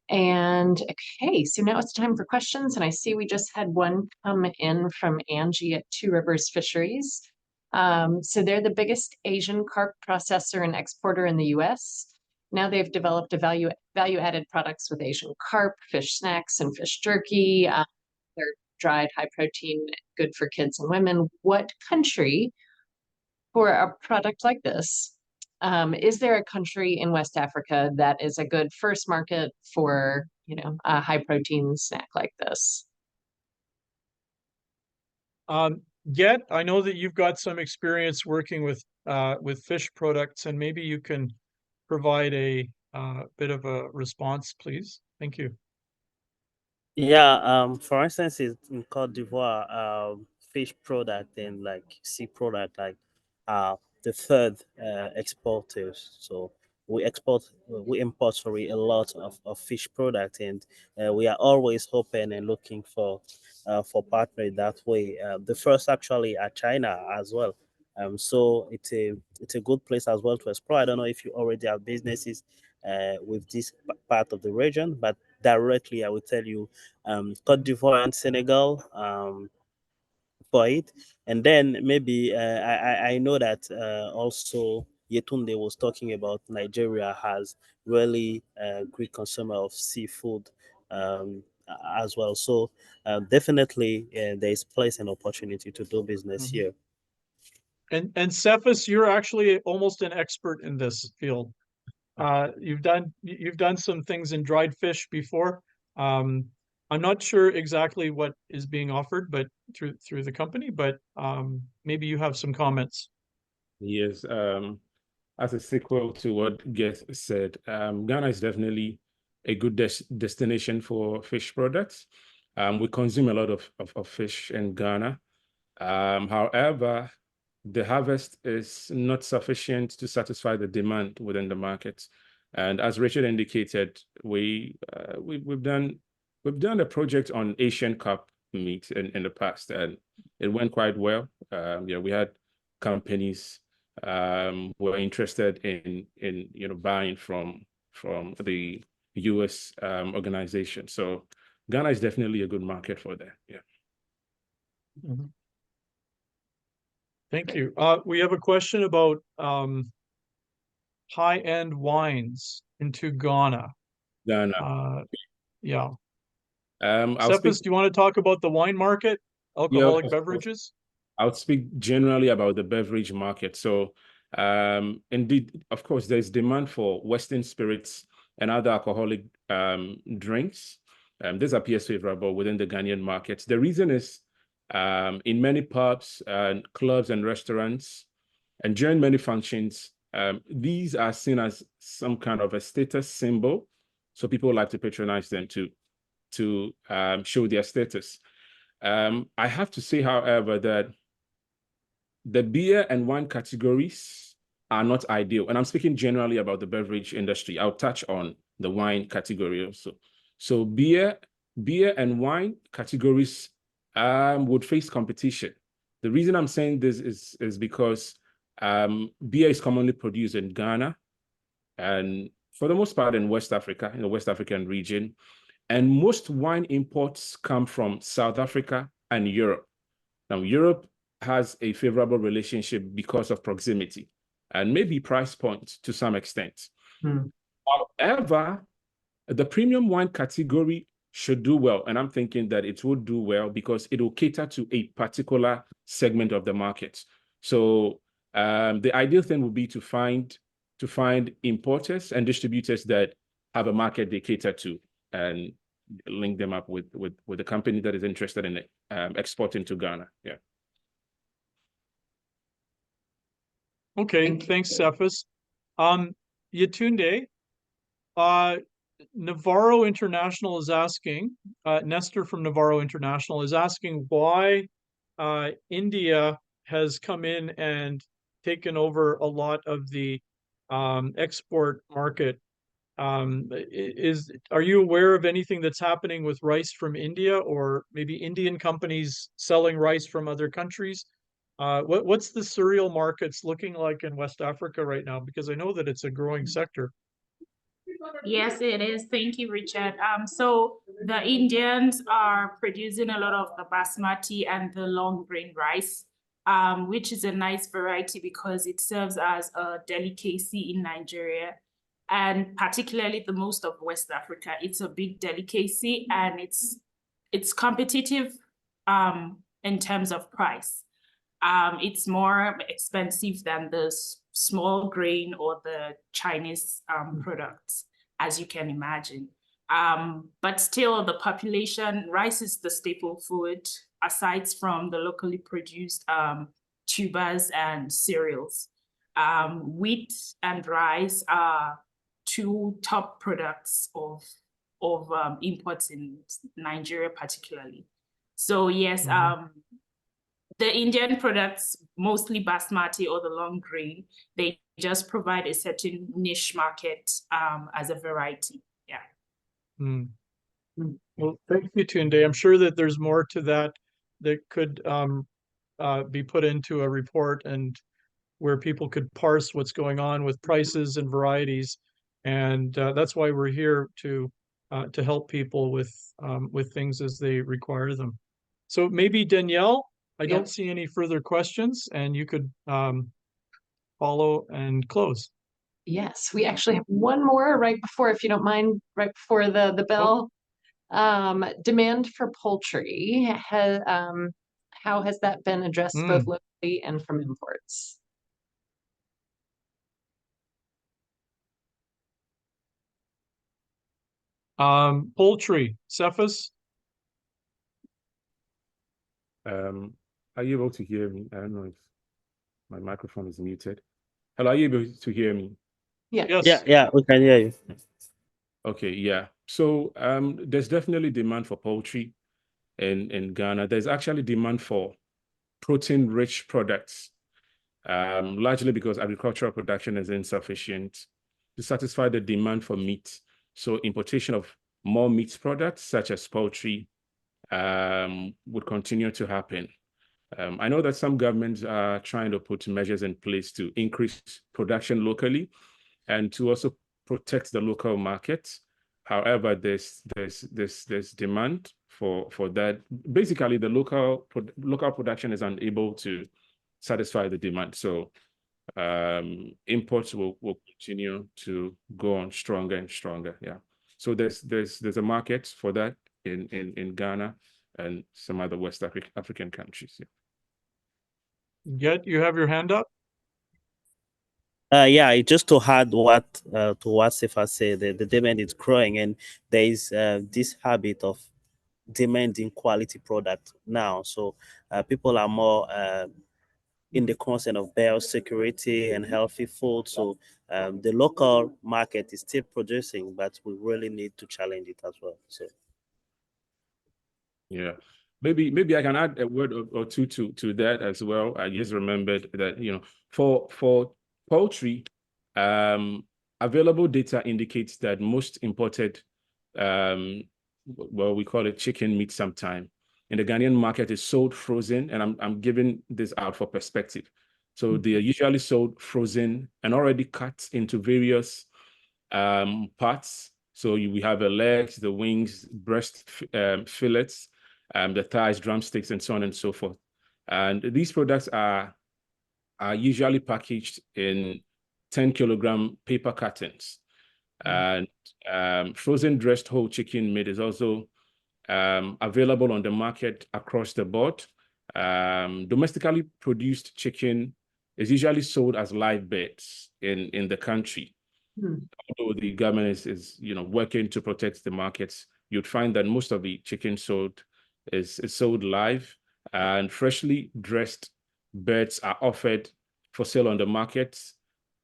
And okay, so now it's time for questions. And I see we just had one come in from Angie at Two Rivers Fisheries. So they're the biggest Asian carp processor and exporter in the US. Now they've developed a value-added products with Asian carp, fish snacks, and fish jerky. They're dried, high protein, good for kids and women. What country for a product like this? Is there a country in West Africa that is a good first market for, a high protein snack like this? Yet, I know that you've got some experience working with fish products, and maybe you can provide a bit of a response, please. Thank you. Yeah, for instance, in Cote d'Ivoire, fish product and like sea product, like the third exporters. So we import, sorry, a lot of fish product, and we are always open and looking for partners that way. The first actually are China as well. So it's a good place as well to explore. I don't know if you already have businesses with this part of the region, but directly I will tell you Cote d'Ivoire and Senegal for it. And then maybe I know that also Yetunde was talking about Nigeria has really great consumer of seafood as well. So definitely there is place and opportunity to do business here. And Cephas, you're actually almost an expert in this field. You've done some things in dried fish before. I'm not sure exactly what is being offered, but through the company, but maybe you have some comments. Yes, as a sequel to what Guest said, Ghana is definitely a good destination for fish products. We consume a lot of fish in Ghana. However, the harvest is not sufficient to satisfy the demand within the market. And as Richard indicated, we've done a project on Asian carp meat in the past, and it went quite well. We had companies were interested in buying from the US organization. So Ghana is definitely a good market for that. Yeah. Mm-hmm. Thank you. We have a question about high-end wines into Ghana. Ghana. Yeah. Cephas, do you want to talk about the wine market, alcoholic beverages? I'll speak generally about the beverage market. So indeed, of course, there's demand for Western spirits and other alcoholic drinks. This appears favorable within the Ghanaian market. The reason is in many pubs and clubs and restaurants and during many functions, These are seen as some kind of a status symbol. So people like to patronize them to show their status. I have to say, however, that the beer and wine categories are not ideal. And I'm speaking generally about the beverage industry. I'll touch on the wine category also. So beer and wine categories would face competition. The reason I'm saying this is because beer is commonly produced in Ghana and for the most part in West Africa, in the West African region. And most wine imports come from South Africa and Europe. Now, Europe has a favorable relationship because of proximity and maybe price point to some extent. However, the premium wine category should do well. And I'm thinking that it would do well because it will cater to a particular segment of the market. So the ideal thing would be to find importers and distributors that have a market they cater to and link them up with the company that is interested in exporting to Ghana. Yeah. Okay, thanks, Cephas. Yetunde, Navarro International is asking, Nestor from Navarro International is asking why India has come in and taken over a lot of the export market. Are you aware of anything that's happening with rice from India, or maybe Indian companies selling rice from other countries? What's the cereal markets looking like in West Africa right now? Because I know that it's a growing sector. Yes, it is. Thank you, Richard. So the Indians are producing a lot of the basmati and the long grain rice, which is a nice variety because it serves as a delicacy in Nigeria and particularly the most of West Africa. It's a big delicacy and it's competitive in terms of price. It's more expensive than the small grain or the Chinese products, as you can imagine. But still, the population, rice is the staple food, aside from the locally produced tubers and cereals. Wheat and rice are two top products of imports in Nigeria, particularly. So yes, the Indian products, mostly basmati or the long grain, they just provide a certain niche market as a variety. Yeah. Well, thank you, Tunde. I'm sure that there's more to that could be put into a report and where people could parse what's going on with prices and varieties. And that's why we're here to help people with things as they require them. So maybe Danielle, I don't see any further questions, and you could follow and close. Yes, we actually have one more right before, if you don't mind, right before the bell. Demand for poultry has how has that been addressed both locally and from imports? Poultry, Cephas? Are you able to hear me? I don't know if my microphone is muted. Hello, are you able to hear me? Yeah. Yes. Yeah, we can hear you. Okay, yeah. So there's definitely demand for poultry in Ghana. There's actually demand for protein-rich products, largely because agricultural production is insufficient to satisfy the demand for meat. So importation of more meat products, such as poultry, would continue to happen. I know that some governments are trying to put measures in place to increase production locally and to also protect the local market. However, there's demand for that. Basically, the local production is unable to satisfy the demand. So imports will continue to go on stronger and stronger. Yeah. So there's a market for that in Ghana and some other West African countries. Yeah. You have your hand up? Yeah, just to add what Sefa said, the demand is growing, and there is this habit of demanding quality product now. So people are more in the concern of biosecurity and healthy food. So the local market is still producing, but we really need to challenge it as well. So yeah, maybe I can add a word or two to that as well. I just remembered that, you know, for poultry, available data indicates that most imported, well, we call it chicken meat sometime, in the Ghanaian market is sold frozen, and I'm giving this out for perspective. So they are usually sold frozen and already cut into various parts. So we have the legs, the wings, breast fillets, the thighs, drumsticks, and so on and so forth. And these products are usually packaged in 10-kilogram paper cartons. And frozen dressed whole chicken meat is also available on the market across the board. Domestically produced chicken is usually sold as live birds in the country. Although the government is working to protect the markets, you'd find that most of the chicken sold is sold live, and freshly dressed birds are offered for sale on the markets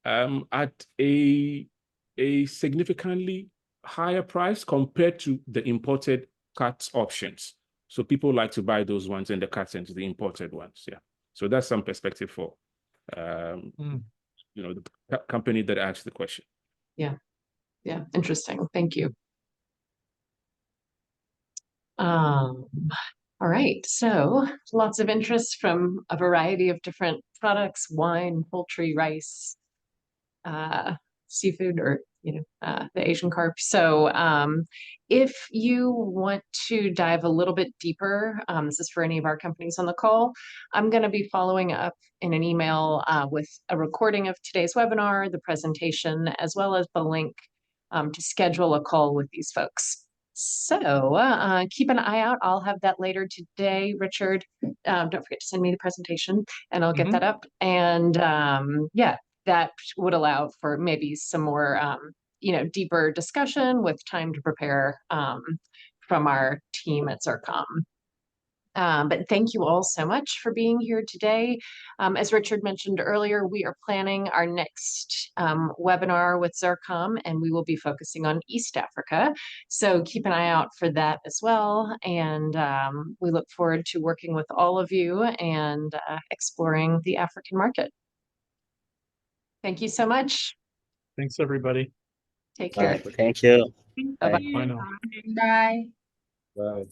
at a significantly higher price compared to the imported cut options. So people like to buy those ones in the cartons, the imported ones. Yeah. So that's some perspective for the company that asked the question. Yeah. Yeah. Interesting. Thank you. All right. So lots of interest from a variety of different products: wine, poultry, rice, seafood, or the Asian carp. So if you want to dive a little bit deeper, this is for any of our companies on the call, I'm going to be following up in an email with a recording of today's webinar, the presentation, as well as the link to schedule a call with these folks. So keep an eye out. I'll have that later today. Richard, don't forget to send me the presentation and I'll get that up. And yeah, that would allow for maybe some more, deeper discussion with time to prepare from our team at Zircom. But thank you all so much for being here today. As Richard mentioned earlier, we are planning our next webinar with Zircom, and we will be focusing on East Africa. So keep an eye out for that as well. And we look forward to working with all of you and exploring the African market. Thank you so much. Thanks, everybody. Take care. thank you. Bye-bye. Bye now. Bye. Bye.